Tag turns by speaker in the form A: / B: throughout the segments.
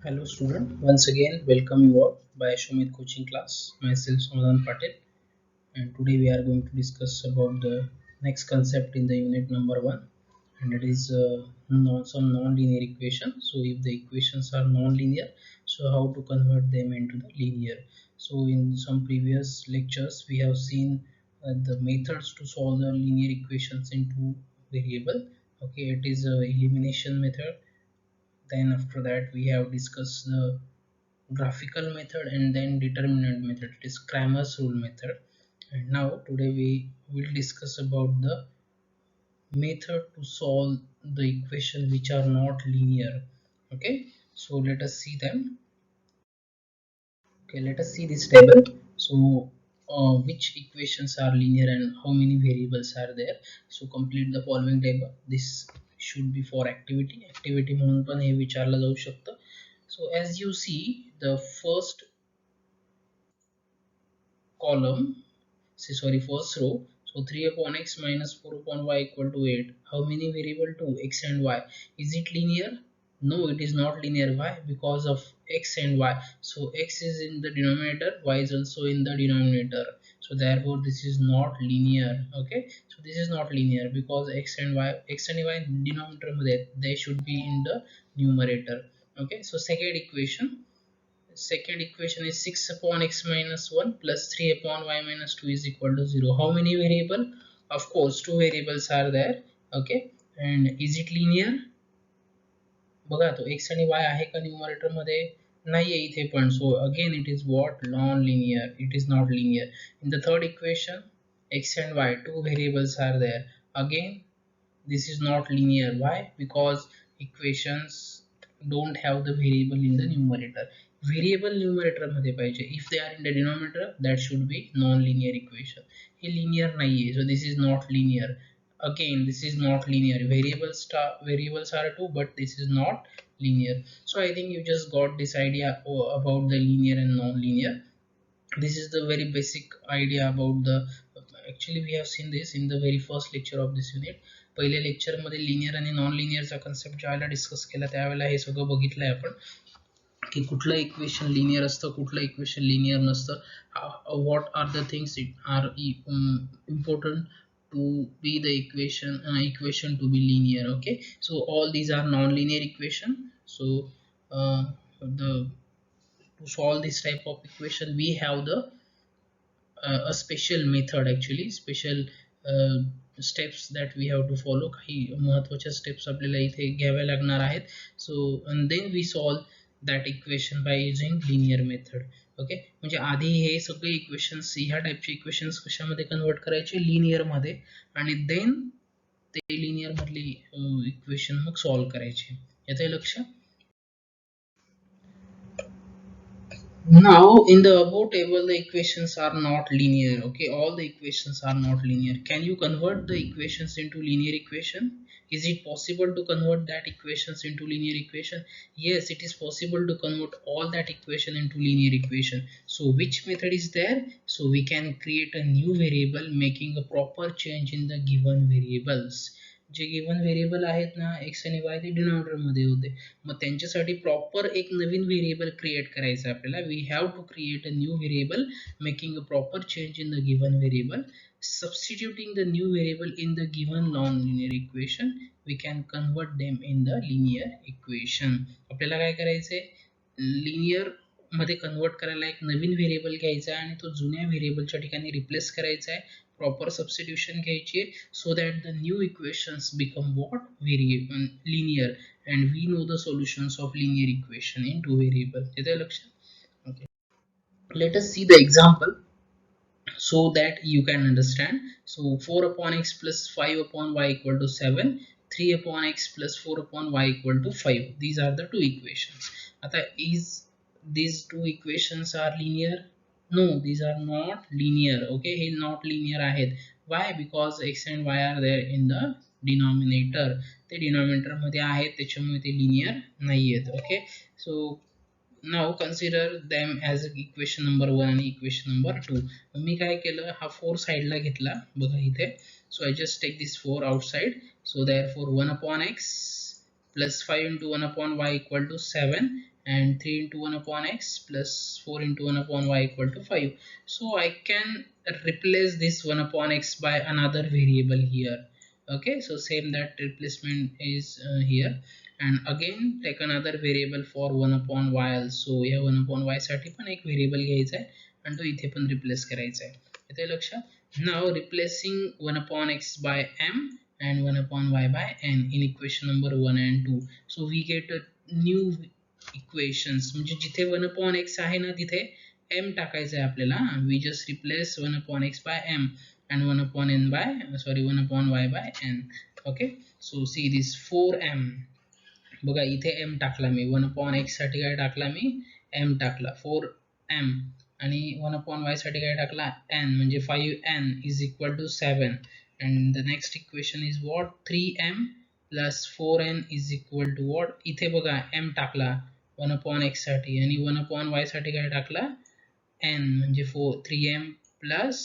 A: Hello student, once again welcome you all by Shumit coaching class. Myself Samadhan Patel, and today we are going to discuss about the next concept in the unit number 1, and it is some non-linear equation. So if the equations are non-linear, so how to convert them into the linear. So in some previous lectures we have seen the methods to solve the linear equations into variable. Okay, it is a elimination method. Then after that we have discussed the graphical method and then determinant method. It is Cramer's rule method. And now today we will discuss about the method to solve the equation which are not linear. Okay, so let us see them. Okay, let us see this table. So which equations are linear and how many variables are there. So complete the following table. This should be for activity म्हणून पण हे विचारलं जाऊ शकतं. So as you see, the first column, sorry, first row. So 3 upon x minus 4 upon y equal to 8. How many variable? 2, x and y. Is it linear? No, it is not linear. Why? Because of x and y. So x is in the denominator, y is also in the denominator. So therefore this is not linear. Okay, so this is not linear because x and y denominator they should be in the numerator. Okay, so second equation is 6 upon x minus 1 plus 3 upon y minus 2 is equal to 0. How many variable? Of course, two variables are there. Okay, and is it linear? बघा तो x आणि y आहे का numerator मध्ये? नाहीये इथे पण. So again it is what? Non-linear. It is not linear. In the third equation, x and y, two variables are there. Again, this is not linear. Why? Because equations don't have the variable in the numerator. Variable numerator मध्ये पाहिजे. If they are in the denominator, that should be non-linear equation. हे linear नाहीये, so this is not linear. Again, this is not linear. Variables are two, but this is not linear. So I think you just got this idea about the linear and non-linear. This is the very basic idea about the, actually we have seen this in the very first lecture of this unit. पहिल्या lecture मध्ये linear आणि non लिनियरचा concept ज्यावेळेला discuss केला त्यावेळेला हे सगळं बघितलंय आपण की कुठलं इक्वेशन लिनियर असतं, कुठलं इक्वेशन लिनियर नसतं, what are the things it are important to be the equation to be linear. Okay, so all these are non-linear equation. So the to solve this type of equation we have the a special method, actually special uh, steps that we have to follow. काही महत्त्वाच्या steps आपल्याला इथे घ्याव्या लागणार आहेत. So and then we solve that equation by using linear method. Okay, म्हणजे आधी हे सगळे इक्वेशन्स, ह्या टाइपचे इक्वेशन्स कशामध्ये कन्वर्ट करायचे? लिनियर मध्ये, आणि देन ते लिनियर मधली इक्वेशन मग सॉल्व्ह करायचे. येतंय लक्ष? Now in the above table the equations are not linear. Okay, all the equations are not linear. Can you convert the equations into linear equation? Is it possible to convert that equations into linear equation? Yes, it is possible to convert all that equation into linear equation. So which method is there? So we can create a new variable making a proper change in the given variables. J given variable आहेत ना, x आणि वाय, ते denominator मध्ये होते. मग त्यांच्यासाठी proper एक नवीन variable create करायचं आपल्याला. We have to create a new variable making a proper change in the given variable, substituting the new variable in the given non-linear equation, we can convert them in the linear equation. आपल्याला काय करायचंय? Linear मध्ये convert करायला एक नवीन variable घ्यायचा आहे आणि तो जुन्या व्हेरिएबलच्या ठिकाणी रिप्लेस करायचा आहे. प्रॉपर सबस्टिट्यूशन घ्यायची आहे, so that the new equations become what? Variable linear, and we know the solutions of linear equation in two variable. येतंय लक्षात? Okay, let us see the example so that you can understand. So 4 upon x plus 5 upon y equal to 7, 3 upon x plus 4 upon y equal to 5. These are the two equations. आता is these two equations are linear? No, these are not linear. Okay, hey not linear आहेत. Why? Because x and y are there in the denominator. ते denominator मध्ये आहेत, त्याच्यामुळे ते linear नाही आहेत. Okay, so now consider them as equation number 1 आणि equation number 2. मी काय केलं, हा 4 साइडला घेतला बघा इथे. So I just take this 4 outside. So therefore 1 upon x plus 5 into 1 upon y equal to 7, and 3 into 1 upon x plus 4 into 1 upon y equal to 5. So I can replace this 1 upon x by another variable here. Okay, so same that replacement is here, and again take another variable for 1 upon y also. या 1 upon y साठी पण एक variable घ्यायचा आहे आणि तो इथे पण रिप्लेस करायचा आहे. येते लक्षात? Now replacing 1 upon x by m and 1 upon y by n in equation number 1 and 2. So we get a new equations, म्हणजे जिथे 1 upon x आहे ना तिथे m टाकायचं आहे आपल्याला. We just replace 1 upon x by m and 1 upon n by 1 upon y by n. Okay, so see this 4m. बघा इथे m टाकला मी, 1 upon x साठी काय टाकला मी, m टाकला 4m, आणि 1 upon y साठी काय टाकला, n, म्हणजे 5n is equal to 7. and the next equation is what, 3m plus 4n is equal to what, इथे बघा m टाकला 1 upon x साठी, आणि 1 upon y साठी काय टाकला, n, म्हणजे 3m plus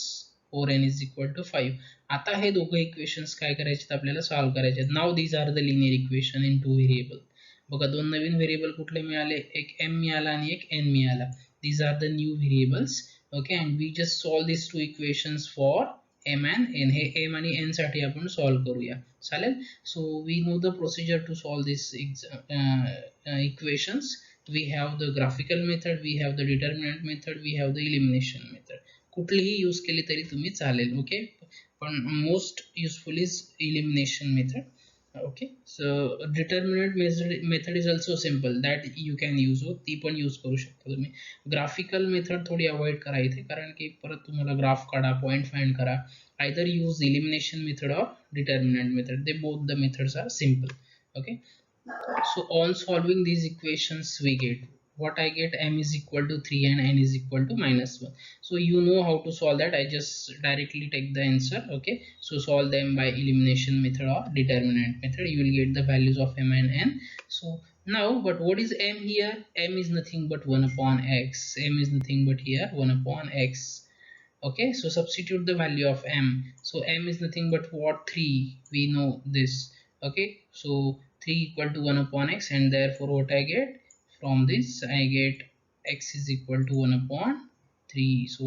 A: 4n is equal to 5. आता हे दोघं इक्वेशन्स काय करायचे आपल्याला, सॉल्व्ह करायचे. Now these are the linear equation in two variable. बघा दोन नवीन व्हेरिएबल कुठले मिळाले, एक m मिळाला आणि एक n मिळाला. These are the new variables. Okay, and we just solve this two equations for m and n. हे m आणि n साठी आपण सॉल्व करूया, चालेल. So we know the procedure to solve this equations. We have the graphical method, we have the determinant method, we have the elimination method. कुठलीही use केली तरी तुम्ही चालेल. ओके, पण most useful is elimination method. Okay, so determinant method is also simple, that you can use. ती पण use करू शकता तुम्ही. ग्राफिकल मेथड थोडी अवॉइड करा इथे, कारण की परत तुम्हाला ग्राफ काढा, पॉइंट फाइंड करा. either use elimination method or determinant method, they both the methods are simple. Okay, so on solving these equations we get what I get, m is equal to 3 and n is equal to -1. So you know how to solve that, I just directly take the answer. Okay, so solve them by elimination method or determinant method, you will get the values of m and n. So now, but what is m here, m is nothing but 1 upon x, m is nothing but here 1 upon x. Okay, so substitute the value of m. So m is nothing but what, 3, we know this. Okay, so 3 equal to 1 upon x, and therefore what I get from this, I get x is equal to 1 upon 3. So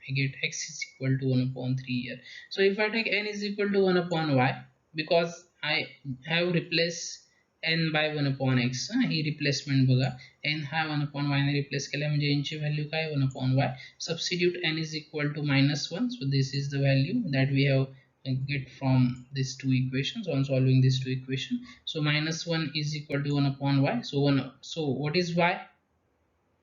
A: I get x is equal to 1 upon 3 here. So if I take n is equal to 1 upon y, because I have replaced n by 1 upon x, he replacement बघा, n हा 1 upon y ने replace केला, म्हणजे n ची value काय, 1 upon y. Substitute n is equal to -1, so this is the value that we have get from these two equations on solving these two equations. So -1 is equal to 1 upon y. So what is y?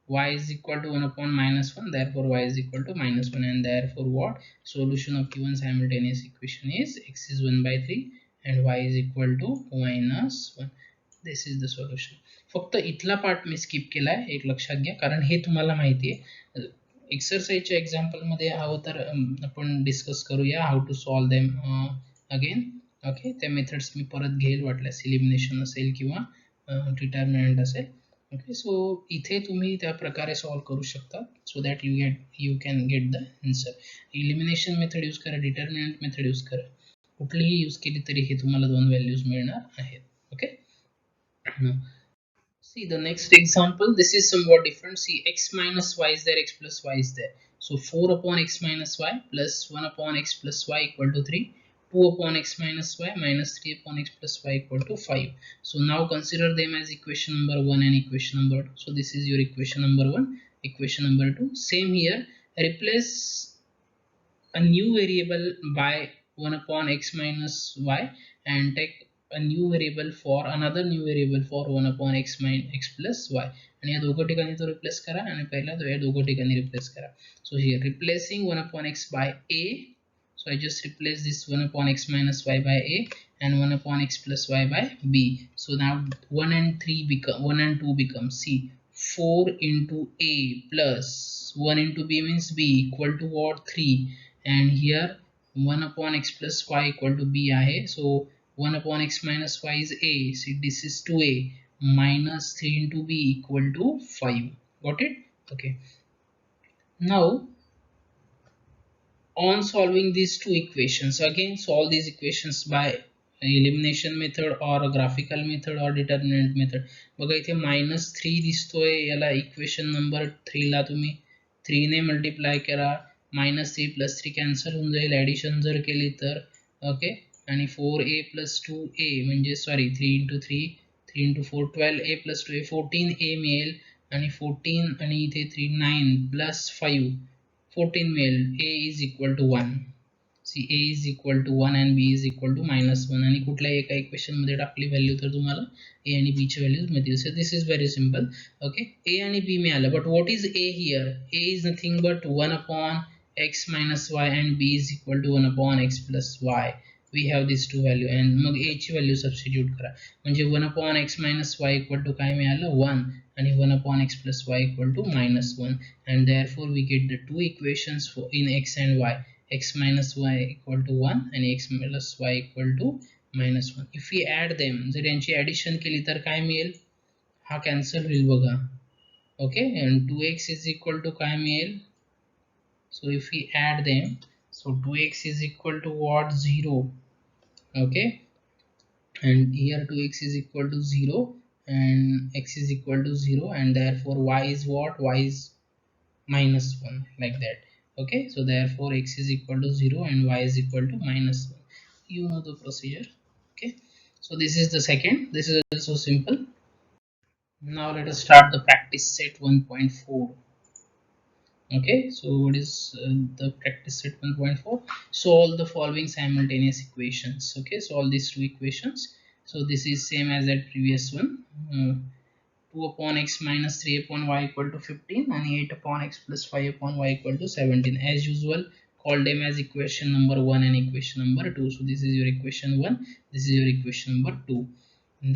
A: Y is equal to 1 upon -1, therefore y is equal to -1, and therefore what, solution of given simultaneous equation is x is 1 by 3 and y is equal to -1. This is the solution. फक्त इथला part मी skip केलाय, एक लक्षात घ्या, कारण हे तुम्हाला माहिती आहे. एक्सरसाइजच्या एक्झाम्पल मध्ये हवं तर आपण डिस्कस करूया how to solve them again. Okay, त्या मेथड्स मी परत घेईल वाटल्यास, एलिमिनेशन असेल किंवा डिटर्मिनंट असेल. ओके, सो इथे तुम्ही त्या प्रकारे सॉल्व करू शकता, so that you can get the answer. Elimination method use करा, डिटर्मिनंट मेथड यूज करा, कुठलीही यूज केली तरी हे तुम्हाला दोन व्हॅल्यूज मिळणार आहेत. Okay, now see the next example, this is somewhat different. See, x minus y is there, x plus y is there. So 4 upon x minus y plus 1 upon x plus y equal to 3, 2 upon x minus y minus 3 upon x plus y equal to 5. So now consider them as equation number 1 and equation number 2. So this is your equation number 1, equation number 2. Same here, replace a new variable by 1 upon x minus y and take a new variable for another new variable for 1 upon x minus x plus y, आणि या दोघं ठिकाणी तो replace करा आणि पहिला तो या दोघं ठिकाणी रिप्लेस करा. So here replacing 1 upon x by a, so I just replace this 1 upon x minus y by a and 1 upon x plus y by b. So now 1 and 3 become 1 and 2 become, see, 4 into a plus 1 into b means b equal to what, 3, and here 1 upon x plus y equal to b आहे. So 1 upon x minus y is a, so this is 2a minus 3 into b equal to 5. Got it? Okay, now on solving these two equations, again solve these equations by elimination method और graphical method और determinant method. बघा इथे -3 दिसतोय, याला equation number 3 ला तुम्ही 3 ने multiply करा, -3 + 3 cancel होऊन जाईल ॲडिशन जर केली तर. ओके, आणि 4a + 2a म्हणजे सॉरी 3 × 3 3 × 4 12a + 2a 14a मिळेल, आणि 14 आणि इथे 3 9 + 5 14 मिळेल. a is equal to 1. C A is equal to 1 and B is equal to -1, आणि कुठल्याही एका इक्वेशन मध्ये टाकली व्हॅल्यू तर तुम्हाला ए आणि बी ची व्हॅल्यूज मिळतील. So this is very simple. Okay, A आणि बी मिळालं, but what is A here? A is nothing but 1/x - y and b is equal to 1/x + y. We have this two value, and मग A ची value substitute करा, म्हणजे 1/x - y equal to काय मिळालं 1, आणि 1/x + y equal to -1, and therefore we get the two equations for in x and y. X minus y equal to 1 and x plus y equal to -1. If we add them, जर यांची addition केली तर काय मिळेल? हा cancel होईल बघा. Okay, and 2x is equal to काय मिळेल? So if we add them, so 2x is equal to what? 0. Okay, and here 2x is equal to 0 and x is equal to 0, and therefore y is what? Y is -1, like that. Okay, so therefore x is equal to 0 and y is equal to -1. You know the procedure. Okay, so this is the second. This is also simple. Now let us start the practice set 1.4. Okay, so what is the practice set 1.4? Solve the following simultaneous equations. Okay, solve these two equations. So this is same as that previous one. 2/x - 3/y equal to 15 and 8/x plus 5/y equal to 17. As usual, call them as equation number 1 and equation number 2. So this is your equation 1, this is your equation number 2.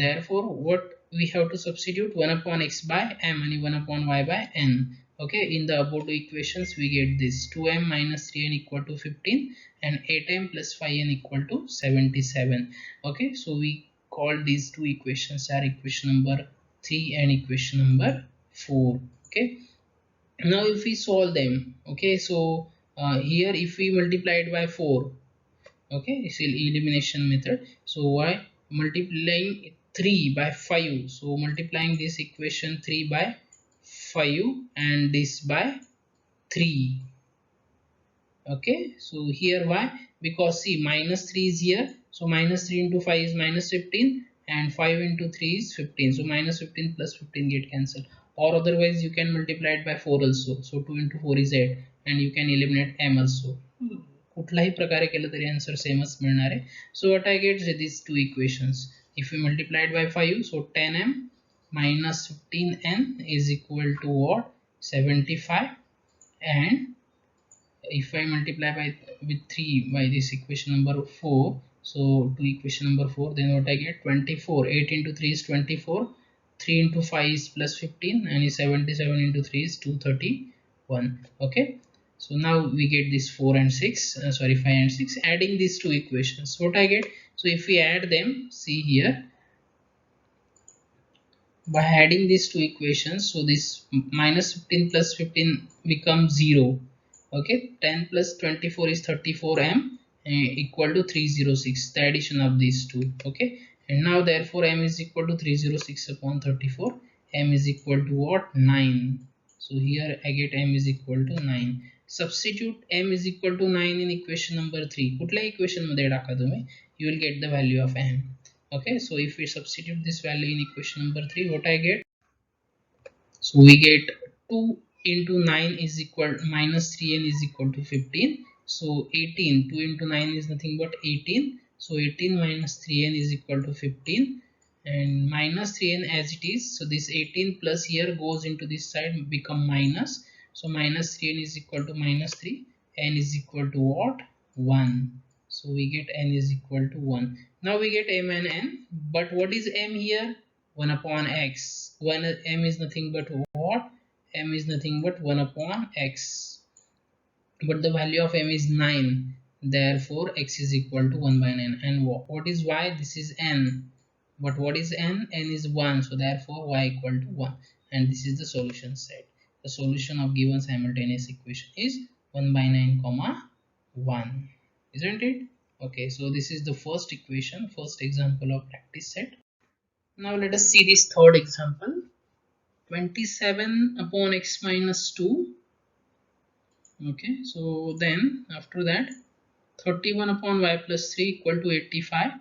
A: Therefore, what we have to substitute? 1/x by m and 1/y by n. Okay, in the above two equations we get this 2m - 3n equal to 15 and 8m plus 5n equal to 77. Okay, so we call these two equations are equation number 3 and equation number 4. Okay, now if we solve them, okay, so here if we multiply it by 4, okay, it's elimination method. So why multiplying 3 by 5? So multiplying this equation 3 by 5 and this by 3. Okay, so here why? Because see -3 is here, so -3 into 5 is -15 and 5 into 3 is 15, so -15 plus 15 get cancelled, or otherwise you can multiply it by 4 also. So 2 into 4 is 8 and you can eliminate m also. कुठलाही प्रकारे केलं तरी answer सेमच मिळणार आहे. So what I get is these two equations. If we multiply it by 5, so 10m minus 15n is equal to what? 75, and if I multiply by with 3 by this equation number 4, so to equation number 4, then what I get? 24. 8 into 3 is 24, 3 into 5 is plus 15, and 77 into 3 is 231. Okay, so now we get this 4 and 6, sorry 5 and 6. Adding these two equations, what I get? So if we add them, see here, by adding these two equations, so this -15 plus 15 becomes 0. Okay, 10 plus 24 is 34m equal to 306, the addition of these two. Okay, and now therefore m is equal to 306 upon 34. M is equal to what? 9. So here I get m is equal to 9. Substitute m is equal to 9 in equation number 3. कुठल्या equation मध्ये टाका तुम्ही, you will get the value of m. Okay, so if we substitute this value in equation number 3, what I get? So we get 2 into 9 is equal minus 3n is equal to 15. So 18, 2 into 9 is nothing but 18. So 18 minus 3n is equal to 15, and minus 3n as it is. So this 18 plus here goes into this side, become minus. So minus 3n is equal to minus 3. N is equal to what? 1. So we get n is equal to 1. Now we get m and n, but what is m here? 1 upon x. 1 m is nothing but what? M is nothing but 1 upon x. But the value of m is 9. Therefore x is equal to 1 by 9. And what is y? This is n. But what is n? N is 1. So therefore y equal to 1. And this is the solution set. The solution of given simultaneous equation is 1 by 9 comma 1. Isn't it? Okay, so this is the first equation, first example of practice set. Now let us see this third example. 27 upon x minus 2. Okay, so then after that 31 upon y plus 3 equal to 85,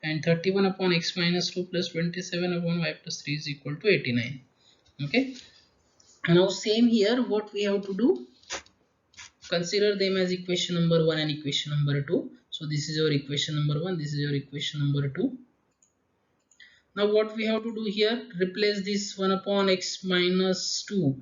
A: and 31 upon x minus 2 plus 27 upon y plus 3 is equal to 89. Okay, now same here, what we have to do, consider them as equation number 1 and equation number 2. So this is your equation number 1, this is your equation number 2. Now what we have to do here, replace this 1 upon x minus 2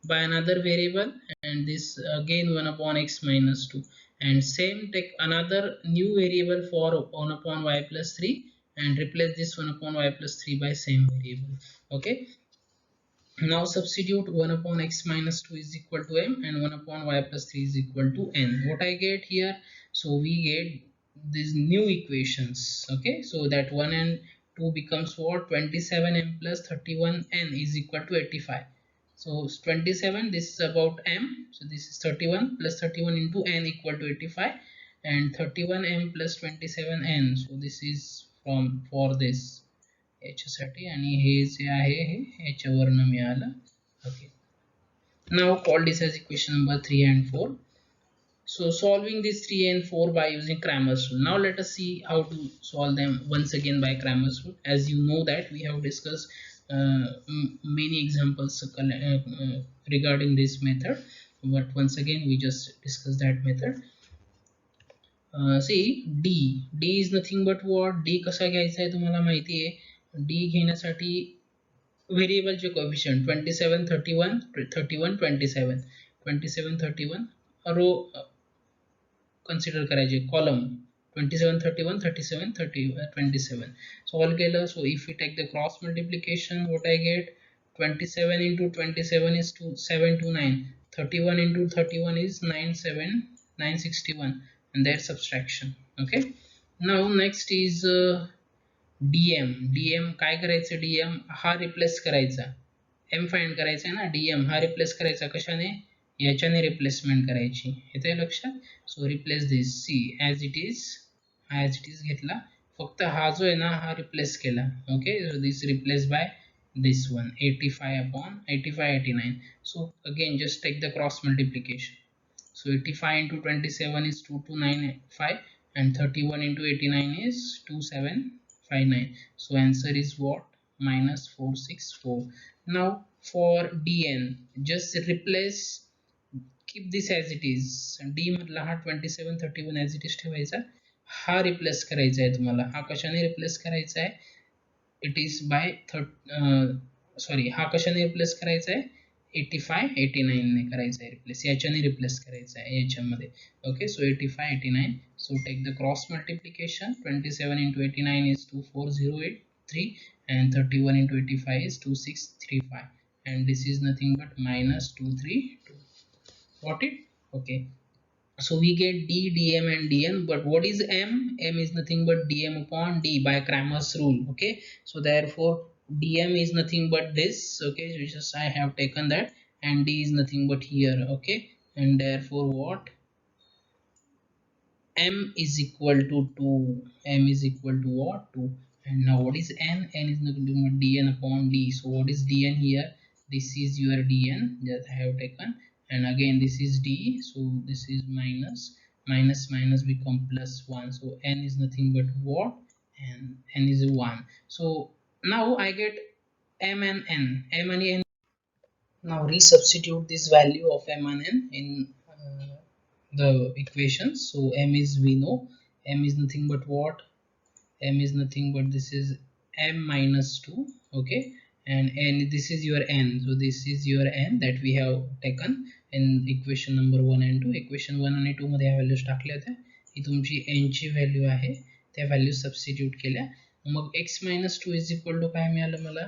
A: by another variable, and this again 1 upon x minus 2, and same take another new variable for 1 upon y plus 3 and replace this 1 upon y plus 3 by same variable. Okay, now substitute 1 upon x minus 2 is equal to m, and 1 upon y plus 3 is equal to n. What I get here? So we get these new equations. Okay, so that 1 and 2 becomes what? 27m plus 31n is equal to 85. So 27, this is about m. So this is 31 plus 31 into n equal to 85, and 31m plus 27n. So this is from for this ह्याच्यासाठी, आणि हे जे आहे हे ह्याच्यावरनं मिळालं. Okay, now call this as equation number 3 and 4. So solving these 3 and 4 by using Cramer's rule. Now let us see how to solve them once again by Cramer's rule. As you know that we have discussed many examples regarding this method, but once again we just discuss that method. See, d is nothing but what? D कसा घ्यायचा आहे तुम्हाला माहिती आहे. D घेण्यासाठी व्हेरिएबलचे coefficient 27 31 31 27 27 31 row consider करायचे, column 27 31 37 30 27 solve केलं. So if you take the cross multiplication, what I get, 27 into 27 is 729, 31 into 31 is 961, and their subtraction. Okay, now next is dm काय करायचं, dm हा रिप्लेस करायचा, m फाइंड करायचा आहे ना, dm हा रिप्लेस करायचा कशाने, याच्याने रिप्लेसमेंट करायची, येते लक्षात. So replace this, C as it is घेतला, फक्त हा जो आहे ना हा रिप्लेस केला. Okay, so this replace by this one 85 upon 85 89. So again just take the cross multiplication. So 85 into 27 is 2295, and 31 into 89 is 2759. So answer is what? Minus 464. Now for dn, just replace, keep this as it is. d मधला हा 27 31 as it is ठेवायचा, हा replace करायचा आहे तुम्हाला. हा कशाने replace करायचा आहे? इट इज बाय सॉरी, हा कशाने रिप्लेस करायचा आहे? 85 89 ने करायचा आहे रिप्लेस, याच्याने रिप्लेस करायचा आहे याच्यामध्ये. Okay, so 85 89. So take the cross multiplication, 27 into 89 is 24083, and 31 into 85 is 2635, and this is nothing but minus 232. Got it? Okay, so we get d, dm and dn, but what is m? M is nothing but dm upon d by Cramer's rule. Okay, so therefore dm is nothing but this. Okay, so just I have taken that, and d is nothing but here. Okay, and therefore what? M is equal to 2. M is equal to what? 2. And now what is n? N is nothing but dn upon d. So what is dn here? This is your dn that I have taken, and again this is d, so this is minus minus become plus 1. So n is nothing but what? And n is 1. So now I get m and n, m and n. Now resubstitute this value of m and n in the equations. So m is, we know m is nothing but what? M is nothing but this is m minus 2. Okay, and n, this is your n, so this is your n that we have taken in equation number 1 and 2. equation 1 आणि 2 मध्ये ह्या values टाकल्या होत्या, ही तुमची n ची value आहे, त्या value substitute केल्या. मग x minus 2 is equal to काय मिळालं मला?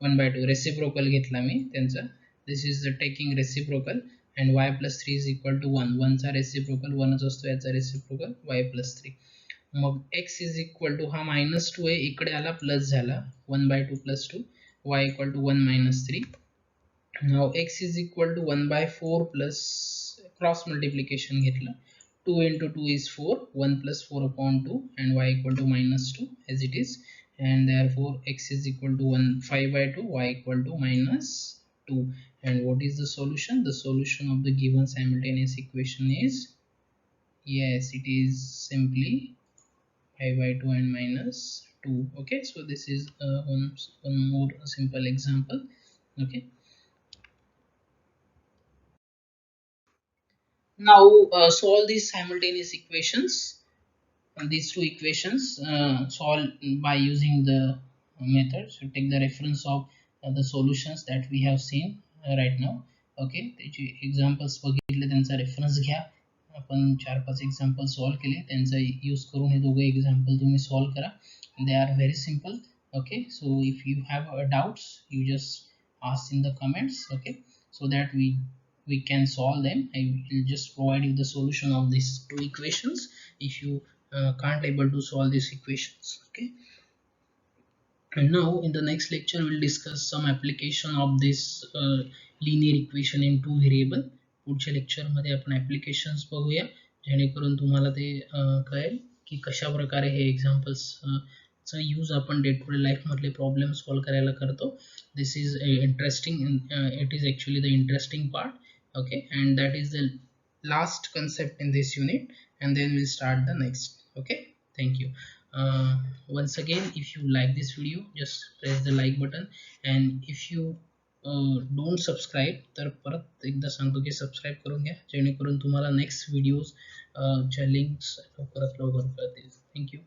A: 1/2 रेसिप्रोकल घेतला मी त्यांचा, this is the taking reciprocal, and y plus 3 is equal to 1. 1 चा रेसिप्रोकल 1 च असतो, याचा reciprocal y plus 3. Mug x is equal to हा minus 2 आहे, इकडे आला प्लस झाला, 1/2 plus 2, y equal to 1 minus 3. Now x is equal to 1/4 plus cross multiplication घेतलं, 2 into 2 is 4, 1 plus 4 upon 2, and y equal to minus 2 as it is, and therefore x is equal to 1 5 by 2, y equal to minus 2. And what is the solution? The solution of the given simultaneous equation is, yes, it is simply 5 by 2 and minus 2. Okay, so this is one more simple example. Okay, now solve these simultaneous equations, these two equations, solve by using the method. So take the reference of the solutions that we have seen right now. Okay, त्याचे examples बघितले, त्यांचा reference घ्या. आपण 4-5 example solve केले, त्यांचा use करून हे दोघे example तुम्ही सॉल्व करा. They are very simple. Okay, so if you have doubts you just ask in the comments. Okay, so that we can solve them. I will just provide you the solution of these two equations if you can't able to solve these equations. Okay, and now in the next lecture we'll discuss some application of this linear equation in two variable. पुढच्या lecture मध्ये आपण applications बघूया, जेणेकरून तुम्हाला ते कळेल की कशा प्रकारे हे एक्झाम्पल्स चा यूज आपण डे टू डे लाईफ मधले प्रॉब्लेम सॉल्व करायला करतो. This is interesting, it is actually the interesting part. Okay, and that is the last concept in this unit, and then we'll start the next. Okay, thank you. Once again, if you like this video, just press the like button, and if you don't subscribe, तर परत एकदा सांगतो की subscribe करून घ्या, जेणेकरून तुम्हाला next videos च्या लिंक्स लवकरात लवकर कळतील. थँक्यू.